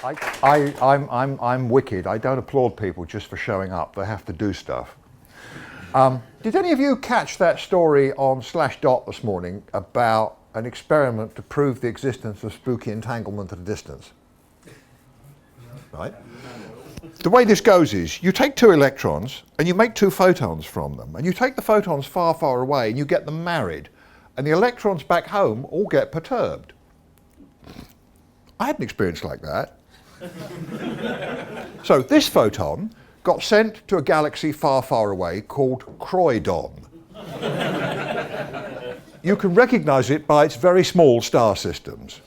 I'm wicked. I don't applaud people just for showing up. They have to do stuff. Did any of you catch that story on Slashdot this morning about an experiment to prove the existence of spooky entanglement at a distance? Right? The way this goes is you take two electrons and you make two photons from them, and you take the photons far, far away and you get them married, and the electrons back home all get perturbed. I had an experience like that. So this photon got sent to a galaxy far, far away called Croydon. You can recognize it by its very small star systems.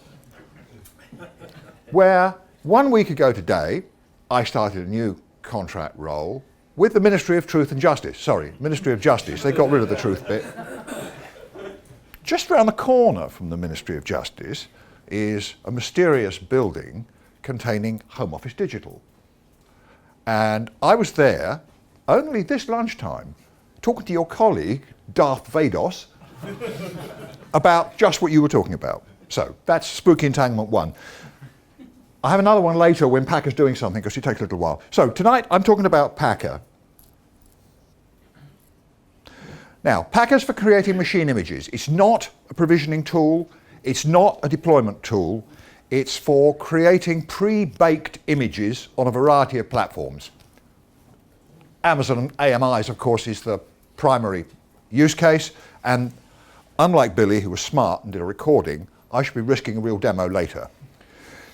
Where 1 week ago today, I started a new contract role with the Ministry of Truth and Justice. Sorry, Ministry of Justice. They got rid of the truth bit. Just around the corner from the Ministry of Justice is a mysterious building containing Home Office Digital. And I was there only this lunchtime talking to your colleague, Darth Vados, about just what you were talking about. So that's Spooky Entanglement 1. I have another one later when Packer's doing something, because it takes a little while. So tonight I'm talking about Packer. Now, Packer's for creating machine images. It's not a provisioning tool. It's not a deployment tool. It's for creating pre-baked images on a variety of platforms. Amazon AMIs, of course, is the primary use case. And unlike Billy, who was smart and did a recording, I should be risking a real demo later.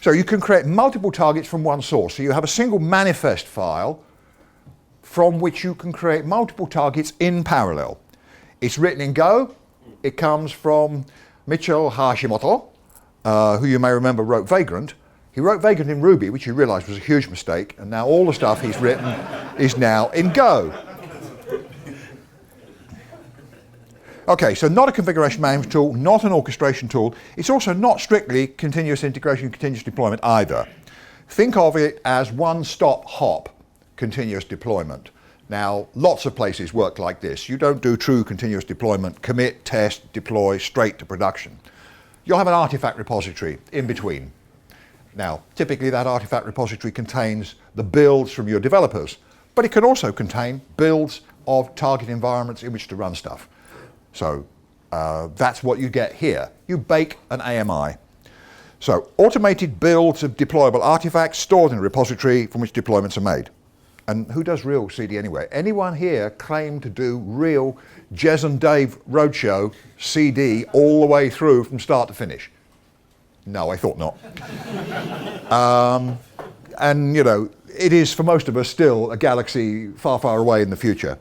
So you can create multiple targets from one source. So you have a single manifest file from which you can create multiple targets in parallel. It's written in Go. It comes from Michio Hashimoto, who you may remember wrote Vagrant. He wrote Vagrant in Ruby, which he realized was a huge mistake, and now all the stuff he's written is now in Go. Okay, so not a configuration management tool, not an orchestration tool. It's also not strictly continuous integration, continuous deployment either. Think of it as one-stop hop continuous deployment. Now, lots of places work like this. You don't do true continuous deployment, commit, test, deploy, straight to production. You'll have an artifact repository in between. Now, typically that artifact repository contains the builds from your developers, but it can also contain builds of target environments in which to run stuff. So that's what you get here. You bake an AMI. So automated builds of deployable artifacts stored in a repository from which deployments are made. And who does real CD anyway? Anyone here claim to do real Jez and Dave Roadshow CD all the way through from start to finish? No, I thought not. And you know, it is for most of us still a galaxy far, far away in the future.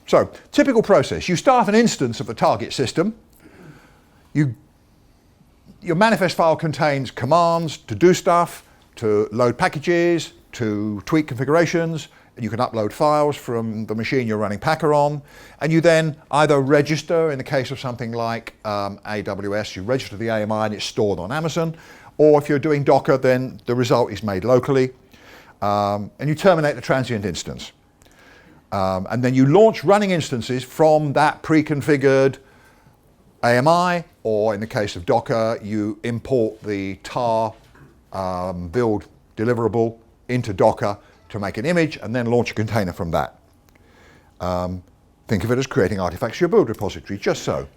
So, typical process. You start an instance of the target system. Your manifest file contains commands to do stuff, to load packages, to tweak configurations, and you can upload files from the machine you're running Packer on, and you then either register, in the case of something like AWS, you register the AMI and it's stored on Amazon, or if you're doing Docker, then the result is made locally, and you terminate the transient instance. And then you launch running instances from that pre-configured AMI, or in the case of Docker, you import the tar build deliverable into Docker to make an image and then launch a container from that. Think of it as creating artifacts for your build repository, just so.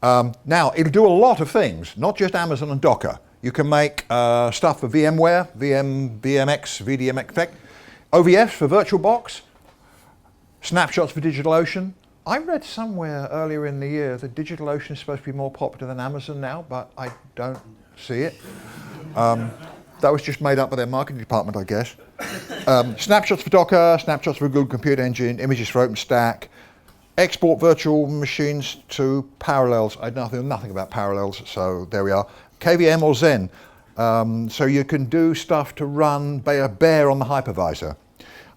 Now, it'll do a lot of things, not just Amazon and Docker. You can make stuff for VMware, VMX, VDMX, OVFs for VirtualBox, snapshots for DigitalOcean. I read somewhere earlier in the year that DigitalOcean is supposed to be more popular than Amazon now, but I don't see it. That was just made up by their marketing department, I guess. Snapshots for Docker, snapshots for Google Compute Engine, images for OpenStack, export virtual machines to Parallels. I know nothing about Parallels, so there we are. KVM or Zen. So you can do stuff to run bare on the hypervisor.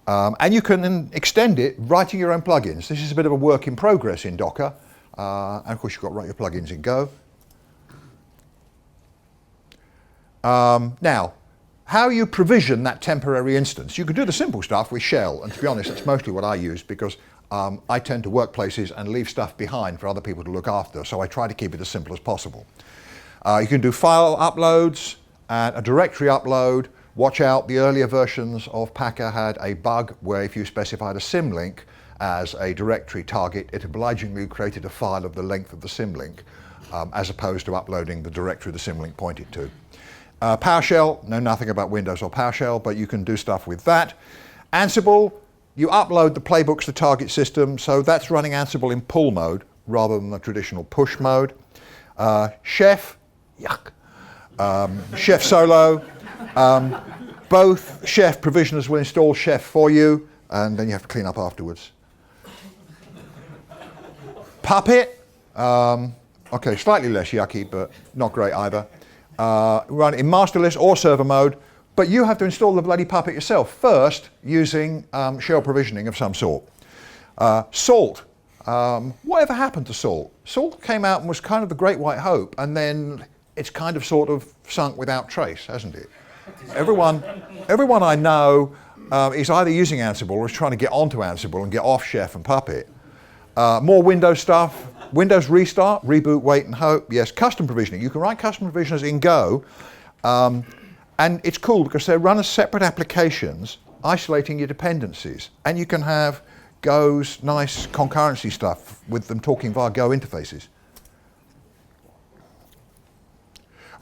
And you can extend it writing your own plugins. This is a bit of a work in progress in Docker. And of course you've got to write your plugins in Go. Now, how you provision that temporary instance. You can do the simple stuff with shell, and to be honest, that's mostly what I use because I tend to work places and leave stuff behind for other people to look after, so I try to keep it as simple as possible. You can do file uploads and a directory upload. Watch out, the earlier versions of Packer had a bug where if you specified a symlink as a directory target, it obligingly created a file of the length of the symlink, as opposed to uploading the directory the symlink pointed to. PowerShell, know nothing about Windows or PowerShell, but you can do stuff with that. Ansible, you upload the playbooks to target system, so that's running Ansible in pull mode rather than the traditional push mode. Chef, yuck. Chef Solo, both Chef provisioners will install Chef for you, and then you have to clean up afterwards. Puppet, okay, slightly less yucky, but not great either. Run in master list or server mode, but you have to install the bloody Puppet yourself first using shell provisioning of some sort. Salt, whatever happened to Salt? Salt came out and was kind of the great white hope, and then it's kind of sort of sunk without trace, hasn't it? Everyone I know is either using Ansible or is trying to get onto Ansible and get off Chef and Puppet. More Windows stuff. Windows restart, reboot, wait and hope. Yes, custom provisioning. You can write custom provisioners in Go, and it's cool because they run as separate applications, isolating your dependencies. And you can have Go's nice concurrency stuff with them talking via Go interfaces.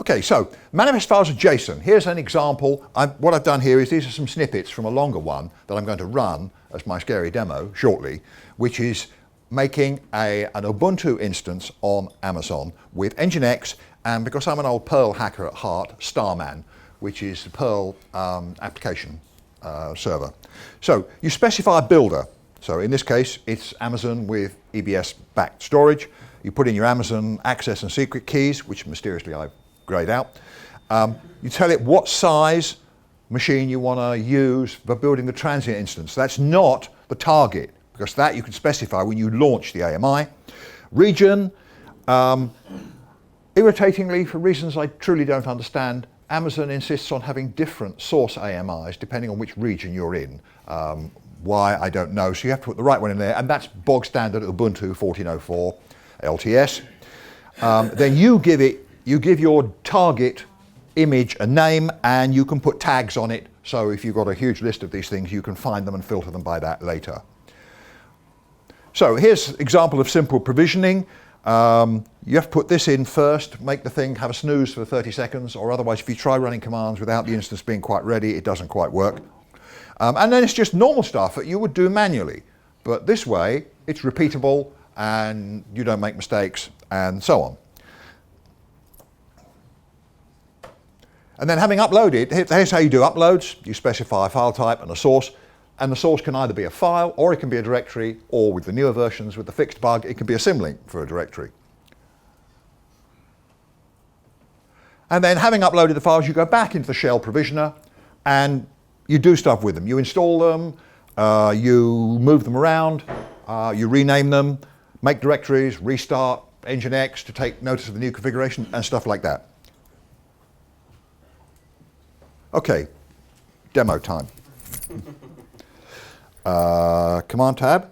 Okay, so manifest files are JSON. Here's an example. What I've done here is these are some snippets from a longer one that I'm going to run as my scary demo shortly, which is making an Ubuntu instance on Amazon with Nginx, and because I'm an old Perl hacker at heart, Starman, which is the Perl application server. So you specify a builder. So in this case, it's Amazon with EBS-backed storage. You put in your Amazon access and secret keys, which mysteriously I've grayed out. You tell it what size machine you want to use for building the transient instance. That's not the target, because that you can specify when you launch the AMI. Region, irritatingly, for reasons I truly don't understand, Amazon insists on having different source AMIs depending on which region you're in. Why, I don't know, so you have to put the right one in there, and that's bog standard Ubuntu 14.04 LTS. Then you give your target image a name, and you can put tags on it, so if you've got a huge list of these things, you can find them and filter them by that later. So here's an example of simple provisioning. You have to put this in first, make the thing have a snooze for 30 seconds, or otherwise if you try running commands without the instance being quite ready, it doesn't quite work. And then it's just normal stuff that you would do manually. But this way, it's repeatable and you don't make mistakes and so on. And then having uploaded, here's how you do uploads. You specify a file type and a source. And the source can either be a file, or it can be a directory, or with the newer versions with the fixed bug, it can be a symlink for a directory. And then having uploaded the files, you go back into the shell provisioner and you do stuff with them. You install them, you move them around, you rename them, make directories, restart Nginx to take notice of the new configuration and stuff like that. Okay, demo time. Command tab.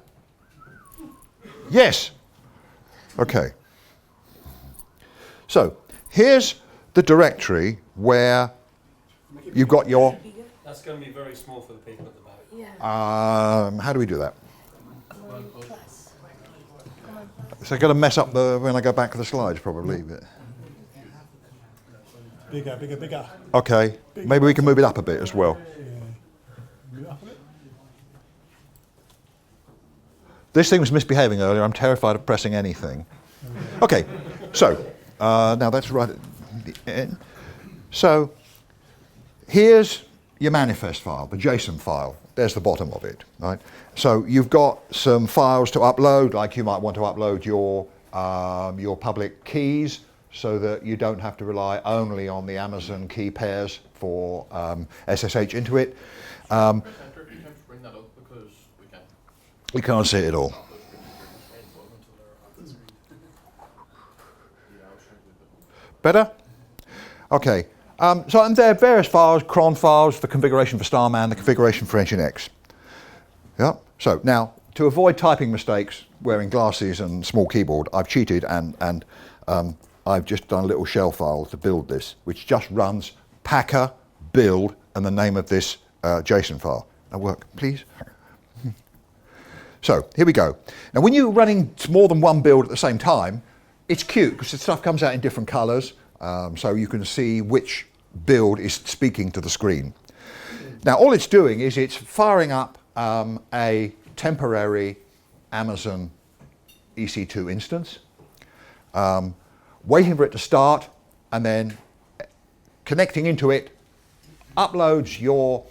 Yes. Okay. So here's the directory where you've got your. That's going to be very small for the people at the back. How do we do that? So I'm going to mess up when I go back to the slides probably. But. Bigger. Okay. Maybe we can move it up a bit as well. This thing was misbehaving earlier. I'm terrified of pressing anything. Okay, so now that's right at the end. So here's your manifest file, the JSON file. There's the bottom of it, right? So you've got some files to upload, like you might want to upload your public keys so that you don't have to rely only on the Amazon key pairs for SSH into it. We can't see it all. Better? Okay. So and there are various files, cron files, the configuration for Starman, the configuration for Nginx. Yeah. So now to avoid typing mistakes, wearing glasses and small keyboard, I've cheated and I've just done a little shell file to build this, which just runs packer build and the name of this JSON file. Now work, please. So here we go. Now when you're running more than one build at the same time, it's cute because the stuff comes out in different colors, so you can see which build is speaking to the screen. Now all it's doing is it's firing up a temporary Amazon EC2 instance, waiting for it to start, and then connecting into it, uploads your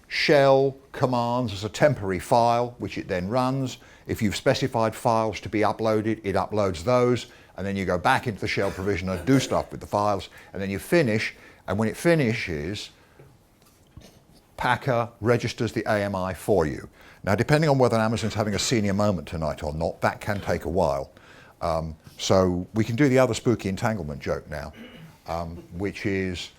shell commands as a temporary file, which it then runs. If you've specified files to be uploaded, it uploads those, and then you go back into the shell provisioner, do stuff with the files, and then you finish, and when it finishes, Packer registers the AMI for you. Now, depending on whether Amazon's having a senior moment tonight or not, that can take a while. So we can do the other spooky entanglement joke now, which is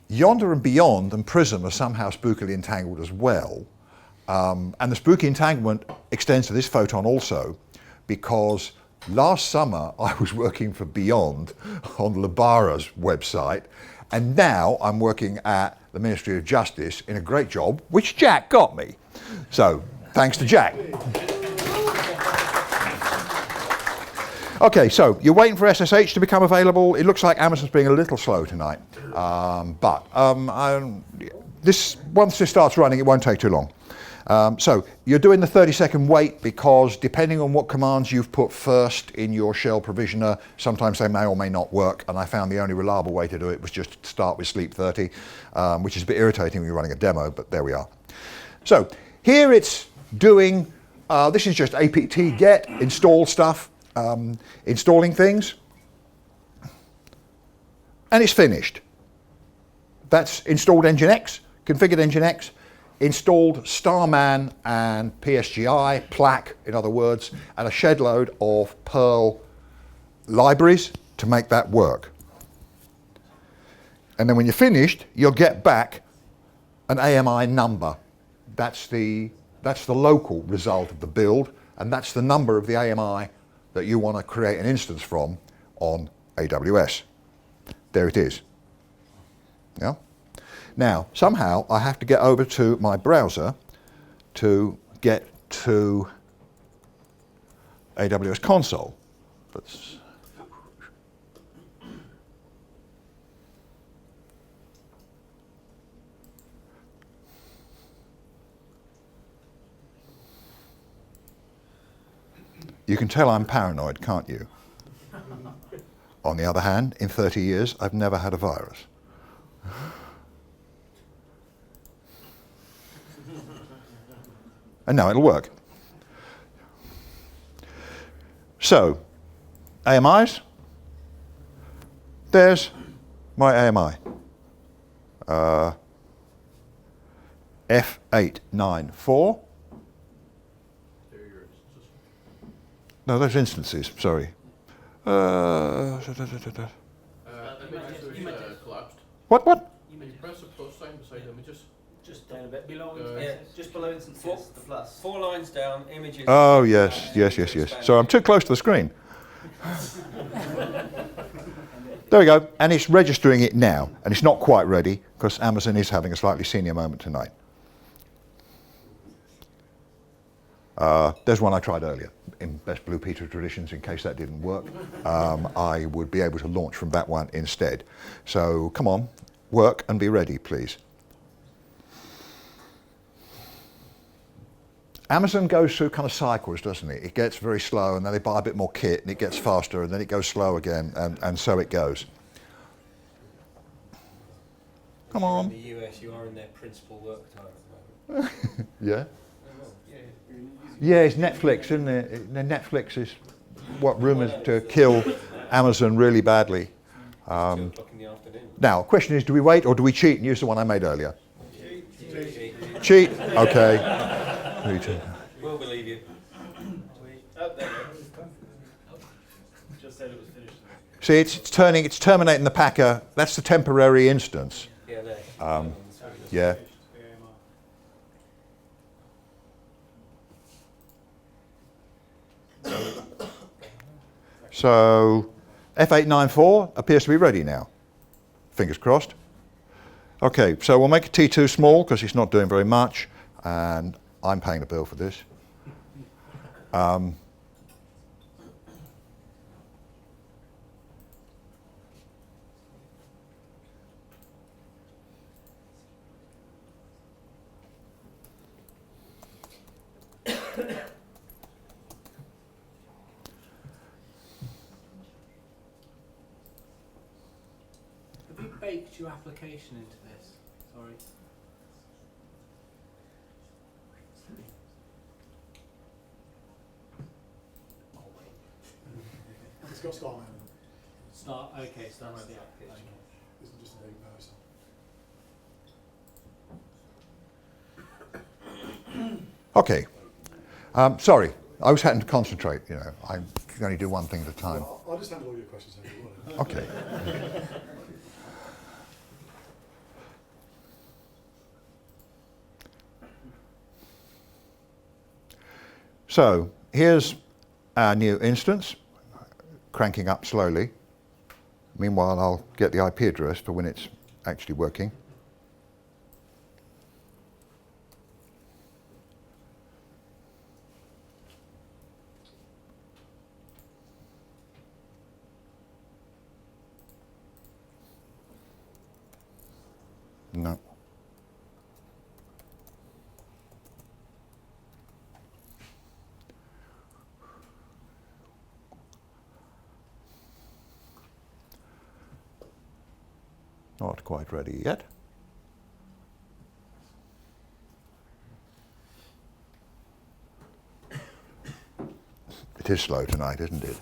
Yonder and Beyond and Prism are somehow spookily entangled as well. And the spooky entanglement extends to this photon also, because last summer I was working for Beyond on Labara's website, and now I'm working at the Ministry of Justice in a great job, which Jack got me. So, thanks to Jack. Okay, so you're waiting for SSH to become available. It looks like Amazon's being a little slow tonight. Once this starts running, it won't take too long. So you're doing the 30-second wait because depending on what commands you've put first in your shell provisioner, sometimes they may or may not work, and I found the only reliable way to do it was just to start with sleep 30, which is a bit irritating when you're running a demo, but there we are. So here it's doing, this is just apt get, install stuff, installing things, and it's finished. That's installed Nginx, configured Nginx, installed Starman and PSGI, Plaque in other words, and a shed load of Perl libraries to make that work. And then when you're finished, you'll get back an AMI number. That's the local result of the build, and that's the number of the AMI that you want to create an instance from on AWS. There it is. Yeah? Now, somehow I have to get over to my browser to get to AWS console. You can tell I'm paranoid, can't you? On the other hand, in 30 years, I've never had a virus. And now it'll work. So, AMIs. There's my AMI. F894. No, those instances, sorry. Collapsed. What? You press the plus sign beside images. Just down a bit below. Just below instances. The plus. 4 lines down. Images. Oh yes. So I'm too close to the screen. There we go, and it's registering it now, and it's not quite ready because Amazon is having a slightly senior moment tonight. There's one I tried earlier. In best Blue Peter traditions, in case that didn't work, I would be able to launch from that one instead. So come on, work and be ready, please. Amazon goes through kind of cycles, doesn't it? It gets very slow, and then they buy a bit more kit, and it gets faster, and then it goes slow again, and so it goes. Come on. In the US, you are in their principal work time at the moment. Yeah. Yeah, it's Netflix, isn't it? Netflix is what rumoured to kill Amazon really badly. 2 o'clock in the afternoon. Now, the question is, do we wait or do we cheat and use the one I made earlier? Cheat. Cheat? Okay. We'll believe you. Just said it was finished. See, it's terminating the packer. That's the temporary instance. Yeah, there. Yeah. So F894 appears to be ready now. Fingers crossed. Okay, so we'll make T2 small because it's not doing very much, and I'm paying the bill for this. Have you baked your application into this? Sorry. Oh wait. It's got Starman. Okay, Starman the application. Isn't just a name person. Okay. Sorry, I was having to concentrate, you know. I can only do one thing at a time. Well, I'll just handle all your questions. Okay. So here's our new instance, cranking up slowly. Meanwhile, I'll get the IP address for when it's actually working. No. Not quite ready yet. It is slow tonight, isn't it?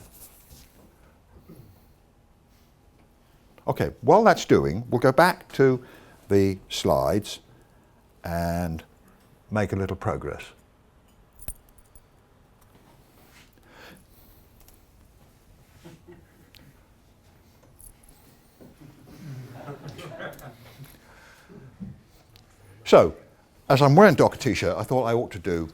Okay, while that's doing, we'll go back to the slides and make a little progress. So, as I'm wearing a Docker t-shirt, I thought I ought to do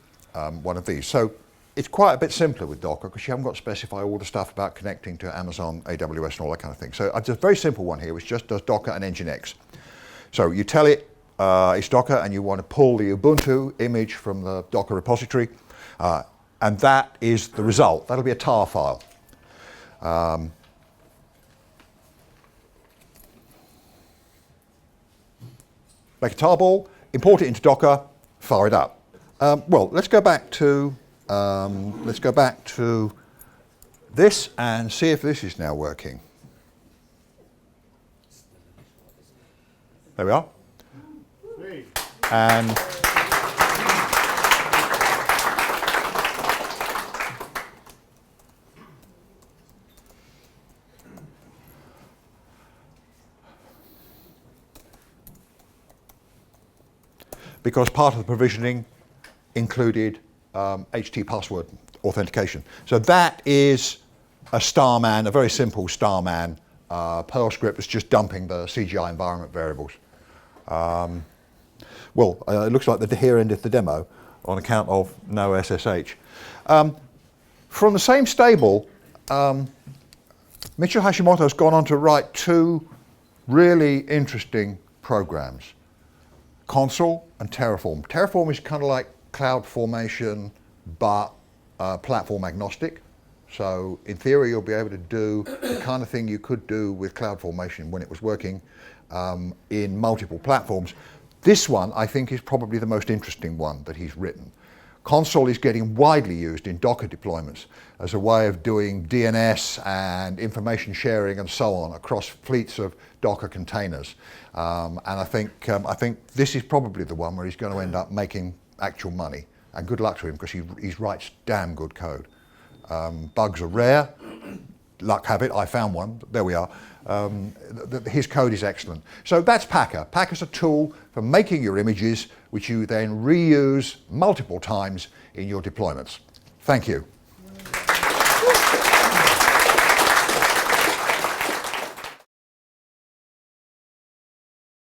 one of these. So, it's quite a bit simpler with Docker because you haven't got to specify all the stuff about connecting to Amazon, AWS and all that kind of thing. So, it's a very simple one here which just does Docker and Nginx. So, you tell it it's Docker and you want to pull the Ubuntu image from the Docker repository and that is the result. That'll be a tar file. Make a tarball, import it into Docker, fire it up. Well, let's go back to this and see if this is now working. There we are. Hey. And because part of the provisioning included HT password authentication. So that is a Starman, a very simple Starman Perl script that's just dumping the CGI environment variables. Well, it looks like here endeth the demo on account of no SSH. From the same stable, Michio Hashimoto's gone on to write two really interesting programs. Consul and Terraform. Terraform is kind of like CloudFormation, but platform agnostic. So in theory, you'll be able to do the kind of thing you could do with CloudFormation when it was working in multiple platforms. This one, I think, is probably the most interesting one that he's written. Consul is getting widely used in Docker deployments as a way of doing DNS and information sharing and so on across fleets of Docker containers. And I think this is probably the one where he's going to end up making actual money. And good luck to him because he writes damn good code. Bugs are rare. Luck have it, I found one. There we are. His code is excellent. So that's Packer. Packer's a tool for making your images, which you then reuse multiple times in your deployments. Thank you.